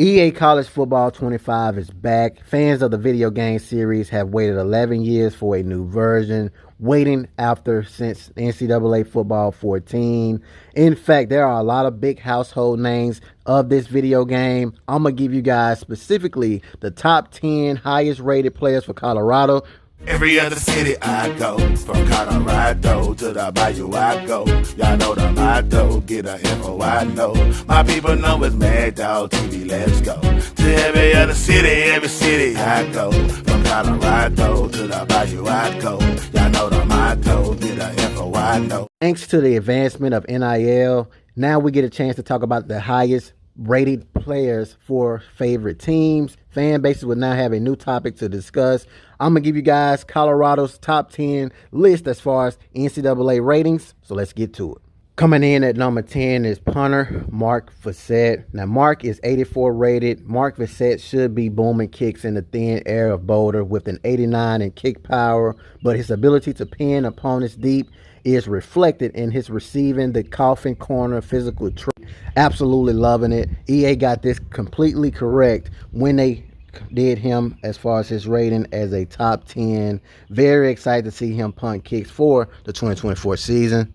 EA College Football 25 is back. Fans of the video game series have waited 11 years for a new version, waiting after since NCAA Football 14. In fact, there are a lot of big household names of this video game. I'm going to give you guys specifically the top 10 highest rated players for Colorado. Every other city I go, from Colorado to the Bayou I go. Y'all know the motto, get a info I know. My people know it's Mad Dog TV, let's go. To every other city I go. From Colorado to the Bayou I go. Y'all know the motto, get a info I know. Thanks to the advancement of NIL, now we get a chance to talk about the highest rated players for favorite teams. Fan bases will now have a new topic to discuss. I'm going to give you guys Colorado's top 10 list as far as NCAA ratings. So let's get to it. Coming in at number 10 is punter Mark Fassett. Now, Mark is 84 rated. Mark Fassett should be booming kicks in the thin air of Boulder with an 89 in kick power, but his ability to pin opponents deep is reflected in his receiving the coffin corner physical trait. Absolutely loving it. EA got this completely correct when they did him as far as his rating as a top 10. Very excited to see him punt kicks for the 2024 season.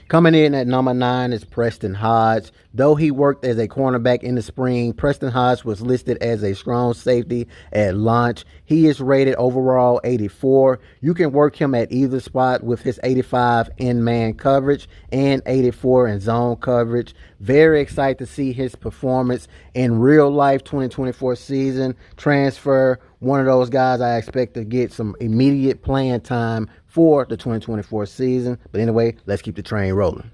Coming in at number 9 is Preston Hods. Though he worked as a cornerback in the spring, Preston Hods was listed as a strong safety at launch. He is rated overall 84. You can work him at either spot with his 85 in man coverage and 84 in zone coverage. Very excited to see his performance in real life 2024 season. Transfer, one of those guys I expect to get some immediate playing time for the 2024 season. But anyway, let's keep the train rolling.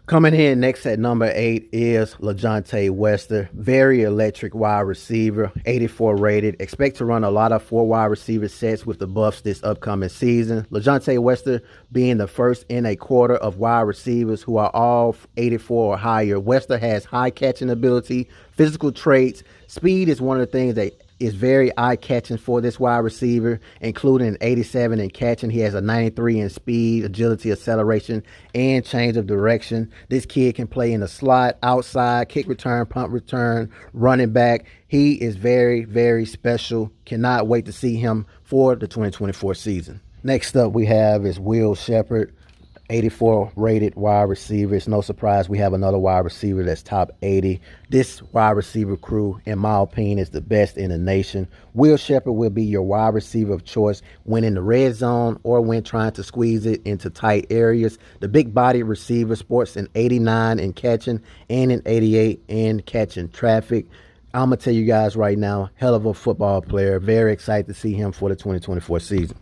Coming in next at number 8 is Lorenzo Wester. Very electric wide receiver, 84 rated. Expect to run a lot of 4 wide receiver sets with the Buffs this upcoming season. Lorenzo Wester being the first in a quarter of wide receivers who are all 84 or higher. Wester has high catching ability, physical traits. Speed is one of the things that is very eye-catching for this wide receiver, including an 87 in catching. He has a 93 in speed, agility, acceleration, and change of direction. This kid can play in the slot, outside, kick return, punt return, running back. He is very, very special. Cannot wait to see him for the 2024 season. Next up we have is Will Shepard. 84 rated wide receiver. It's no surprise we have another wide receiver that's top 80. This wide receiver crew, in my opinion, is the best in the nation. Will Shepard will be your wide receiver of choice when in the red zone or when trying to squeeze it into tight areas. The big body receiver sports an 89 in catching and an 88 in catching traffic. I'm going to tell you guys right now, hell of a football player. Very excited to see him for the 2024 season.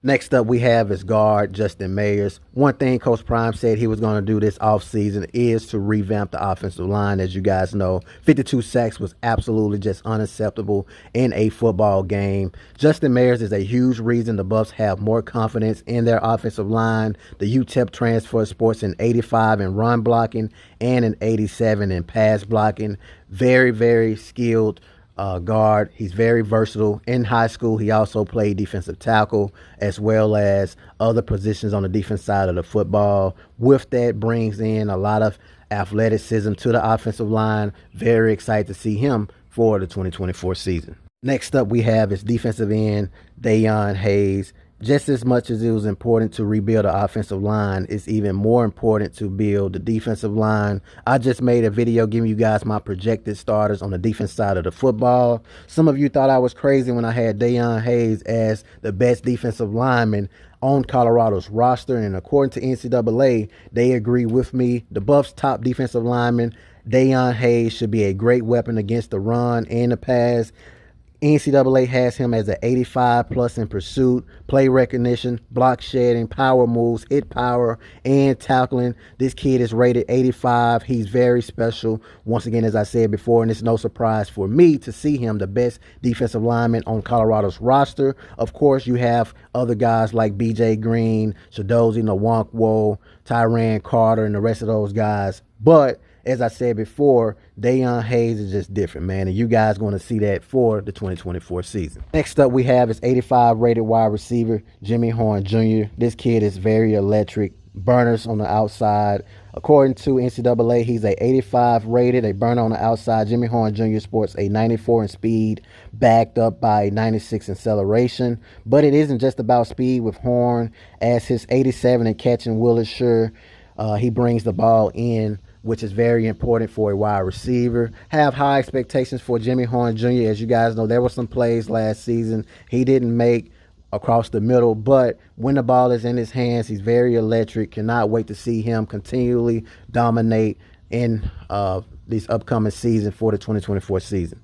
Next up we have is guard Justin Mayers. One thing Coach Prime said he was going to do this offseason is to revamp the offensive line. As you guys know, 52 sacks was absolutely just unacceptable in a football game. Justin Mayers is a huge reason the Buffs have more confidence in their offensive line. The UTEP transfer sports an 85 in run blocking and an 87 in pass blocking. Very, very skilled guard. He's very versatile. In high school, he also played defensive tackle as well as other positions on the defense side of the football. With that, brings in a lot of athleticism to the offensive line. Very excited to see him for the 2024 season. Next up we have is defensive end Deon Hayes. Just as much as it was important to rebuild the offensive line, it's even more important to build the defensive line. I just made a video giving you guys my projected starters on the defense side of the football. Some of you thought I was crazy when I had Deon Hayes as the best defensive lineman on Colorado's roster, and according to NCAA, they agree with me. The Buffs' top defensive lineman, Deon Hayes, should be a great weapon against the run and the pass. NCAA has him as an 85 plus in pursuit, play recognition, block shedding, power moves, hit power, and tackling. This kid is rated 85. He's very special. Once again, as I said before, and it's no surprise for me to see him the best defensive lineman on Colorado's roster. Of course, you have other guys like BJ Green, Shadur Sanders, Tyran Carter, and the rest of those guys. But as I said before, Deon Hayes is just different, man. And you guys going to see that for the 2024 season. Next up we have is 85 rated wide receiver Jimmy Horn Jr. This kid is very electric. burners on the outside. According to NCAA, he's a 85 rated, a burner on the outside. Jimmy Horn Jr. sports a 94 in speed, backed up by 96 in acceleration. But it isn't just about speed with Horn, as his 87 in catching will assure he brings the ball in, which is very important for a wide receiver. Have high expectations for Jimmy Horn Jr. As you guys know, there were some plays last season he didn't make across the middle, but when the ball is in his hands, he's very electric. Cannot wait to see him continually dominate in this upcoming season for the 2024 season.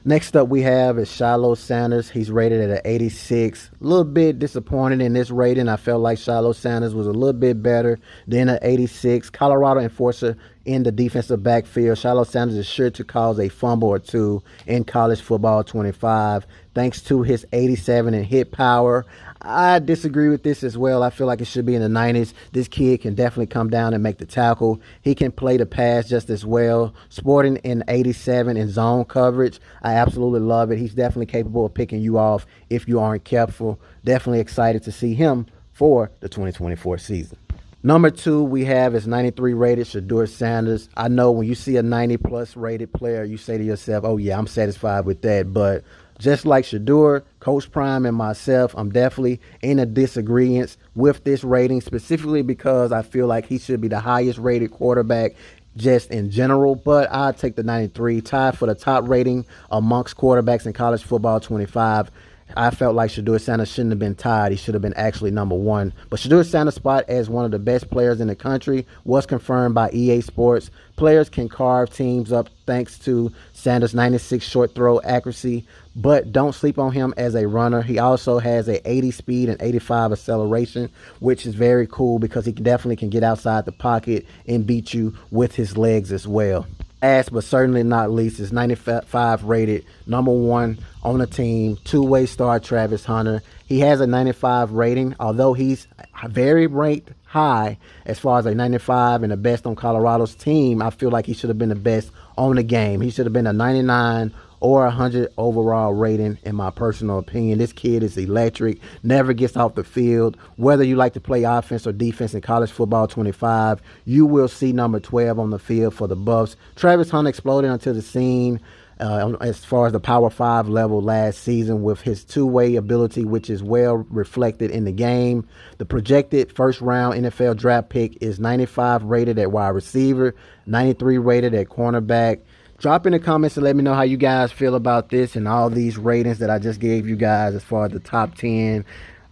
Next up we have is Shiloh Sanders. He's rated at an 86. A little bit disappointed in this rating. I felt like Shiloh Sanders was a little bit better than an 86. Colorado enforcer in the defensive backfield. Shiloh Sanders is sure to cause a fumble or two in college football 25 thanks to his 87 in hit power. I disagree with this as well. I feel like it should be in the 90s. This kid can definitely come down and make the tackle. He can play the pass just as well. Sporting in 87 in zone coverage. I absolutely love it. He's definitely capable of picking you off if you aren't careful. Definitely excited to see him for the 2024 season. Number 2 we have is 93 rated Shadur Sanders. I know when you see a 90 plus rated player, you say to yourself, oh yeah, I'm satisfied with that. But just like Shadur, Coach Prime, and myself, I'm definitely in a disagreement with this rating, specifically because I feel like he should be the highest rated quarterback just in general. But I'll take the 93, tied for the top rating amongst quarterbacks in college football 25. I felt like Shadur Sanders shouldn't have been tied. He should have been actually number 1. But Shadur Sanders' spot as one of the best players in the country was confirmed by EA Sports. Players can carve teams up thanks to Sanders' 96 short throw accuracy, but don't sleep on him as a runner. He also has a 80 speed and 85 acceleration, which is very cool because he definitely can get outside the pocket and beat you with his legs as well. Last but certainly not least is 95 rated, number 1 on the team, two-way star Travis Hunter. He has a 95 rating, although he's very ranked high as far as a 95 and the best on Colorado's team. I feel like he should have been the best on the game. He should have been a 99 or 100 overall rating, in my personal opinion. This kid is electric, never gets off the field. Whether you like to play offense or defense in college football 25, you will see number 12 on the field for the Buffs. Travis Hunter exploded onto the scene as far as the Power 5 level last season with his two-way ability, which is well reflected in the game. The projected first-round NFL draft pick is 95 rated at wide receiver, 93 rated at cornerback. Drop in the comments and let me know how you guys feel about this and all these ratings that I just gave you guys as far as the top 10.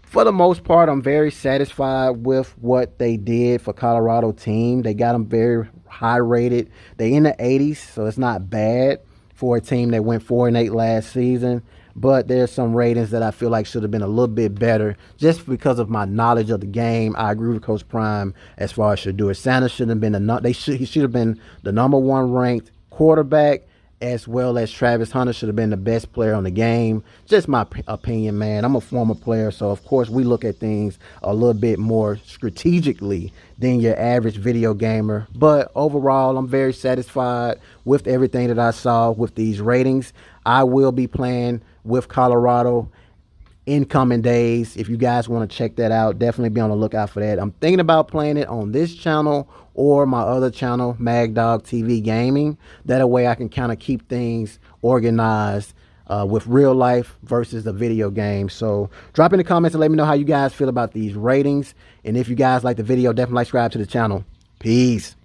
For the most part, I'm very satisfied with what they did for Colorado team. They got them very high rated. They in the 80s, so it's not bad for a team that went 4-8 last season. But there's some ratings that I feel like should have been a little bit better just because of my knowledge of the game. I agree with Coach Prime as far as Shadur Sanders should have been he should have been the number 1 ranked quarterback, as well as Travis Hunter should have been the best player on the game. Just my opinion, man. I'm a former player, so of course we look at things a little bit more strategically than your average video gamer. But overall, I'm very satisfied with everything that I saw with these ratings. I will be playing with Colorado in coming days. If you guys want to check that out, definitely be on the lookout for that. I'm thinking about playing it on this channel or my other channel, MagDog TV Gaming. That way I can kind of keep things organized with real life versus the video game. So drop in the comments and let me know how you guys feel about these ratings. And if you guys like the video, definitely subscribe to the channel. Peace.